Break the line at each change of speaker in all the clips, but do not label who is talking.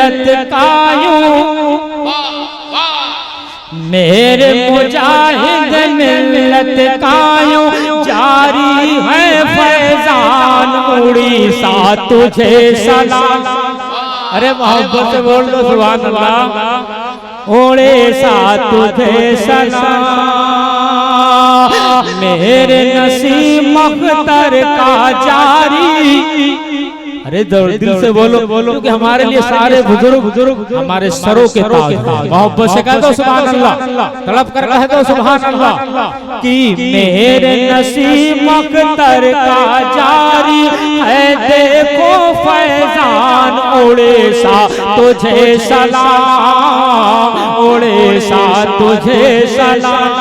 मिल्लत कायूं, मेरे मुजाहिद मिल्लत कायूं, जारी है फैजान उड़ीसा तुझे सलाम। अरे मोहब्बत से बोल दो सुभान अल्लाह। उड़ीसा तुझे सलाम, मेरे नसीम अख्तर का जारी। अरे दिल से बोलो क्योंकि हमारे लिए सारे बुजुर्ग हमारे सरों के ताज हैं। मोहब्बत से कह दो सुभान अल्लाह, तड़प कर कह दो सुभान अल्लाह कि मेरे नसीम अख्तर का जारी है, देखो फैजान उड़ीसा तुझे सलाम, उड़ीसा तुझे सलाम।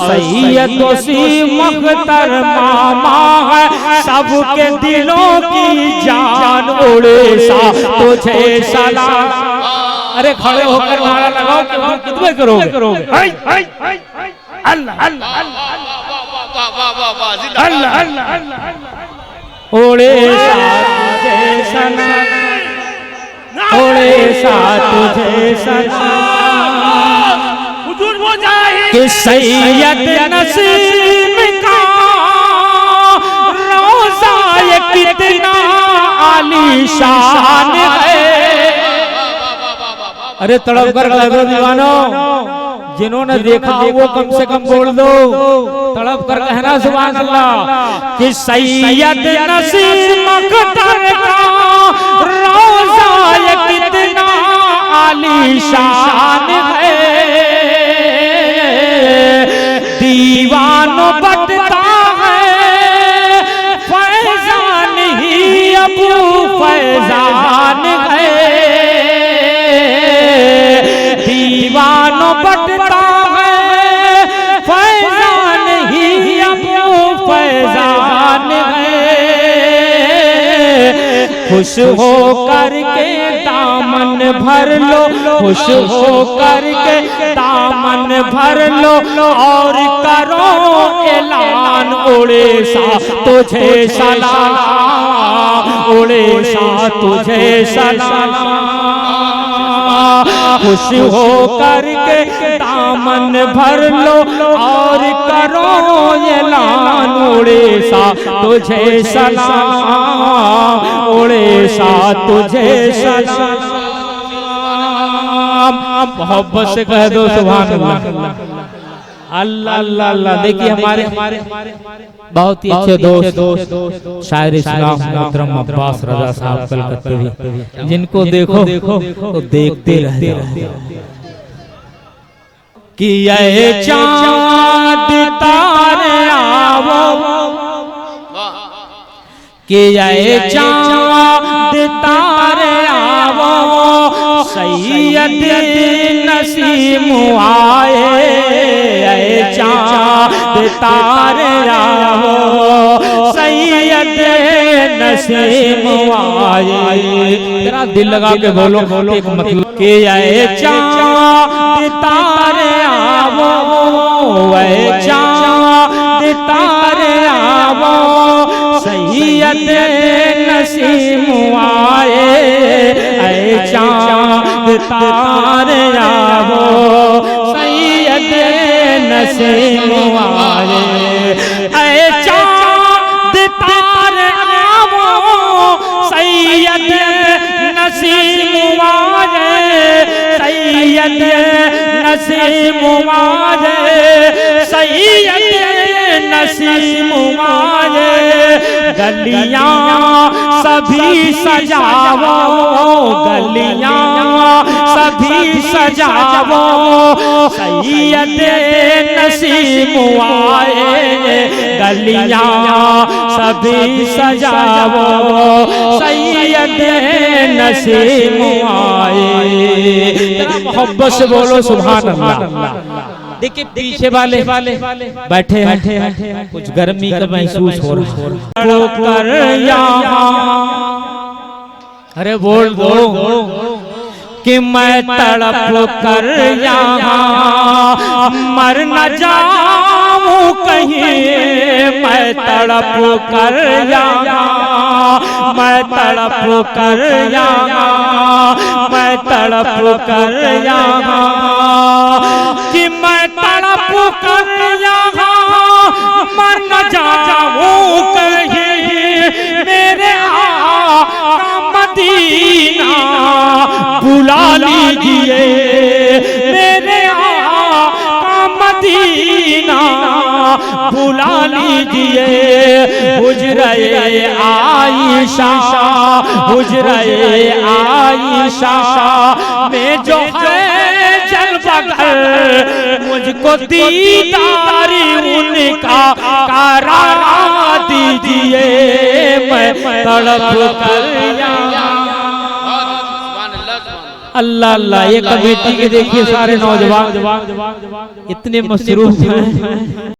सैयद वसीम अख्तर मामा है, सबके दिलों की जान उड़ीसा तुझे सलाम। अरे खड़े होकर नारा लगाओ कि कितने करोगे? अल्लाह अल्लाह अल्लाह अल्लाह। उड़ीसा तुझे सलाम, उड़ीसा तुझे सलाम। कि सैयद नसीम का रोज़ा ये कितना आलीशान है। अरे तड़प कर कह दीवानो, जिन्होंने देखा वो कम से कम बोल दो, तड़प कर कहना सुभान अल्लाह। कि सैयद नसीम अख्तर का रोज़ा ये कितना आलीशान है, दीवानों बटता है फैजान ही अबू फैजान है, दीवानों बटता है फैजान ही अबू फैजान है। खुश हो करके दामन भर लो, खुश हो करके दामन भर लो और करो ऐलान उड़ीसा तुझे सलाम, उड़ीसा तुझे सलाम। खुश हो करके दामन भर लो और करो ऐलान उड़ीसा तुझे सलाम, उड़ीसा तुझे सलाम। मोहब्बत से कह दो सुभान अल्लाह। अल्लाह अल्लाह अल्लाह। देखिए हमारे बहुत ही अच्छे दोस्त शायर इस्लाम मोहतरम अब्बास रजा साहब कलकत्ते, जिनको देखो तो देखते रह जाओ। कि ये चांद तारे आवो, कि ये चांद तारे आवो, सैयद नसीम आए, चांद तारे आवो, सैयद नसीम आए। तेरा दिल लगा के बोलो एक मतलब कि ये चांद तारे आवो, चांद तारे आवो, सैयद नसीम आए, चांद तारे आवो, सैयद नसीम आए, चांद तारे आवो, सैयद नसीम आए, सैयद नसीम आए, सैयद नसीम आए। गलियां सभी सजावो, गलियां सभी सजावो, सैयद नसीम आए, गलियां सभी सजावो, सैयद नसीम आए। मोहब्बत से बोलो सुभान अल्लाह। देखिए पीछे वाले बैठे हैं, कुछ गर्मी का महसूस हो रहा है। अरे बोल दो कि मैं तड़प कर यहाँ मर न जाऊं कहीं, मैं तड़प कर यहाँ मैं तड़प कर यहाँ, मैं तड़प कर यहाँ, कि मैं तड़प कर यहाँ मर न जाऊं कहीं, मेरे आका मदीना बुला लीजिए, मेरे आका मदीना बुला लीजिए। हुजरे आयशा, हुजरे आयशा में जो है जलवा घर, मुझको दीदारी उनका करा दीजिए, मैं तड़प कर अल्लाह अल्लाह। ये कमेटी के देखिए सारे नौजवान इतने मसरूफ हैं।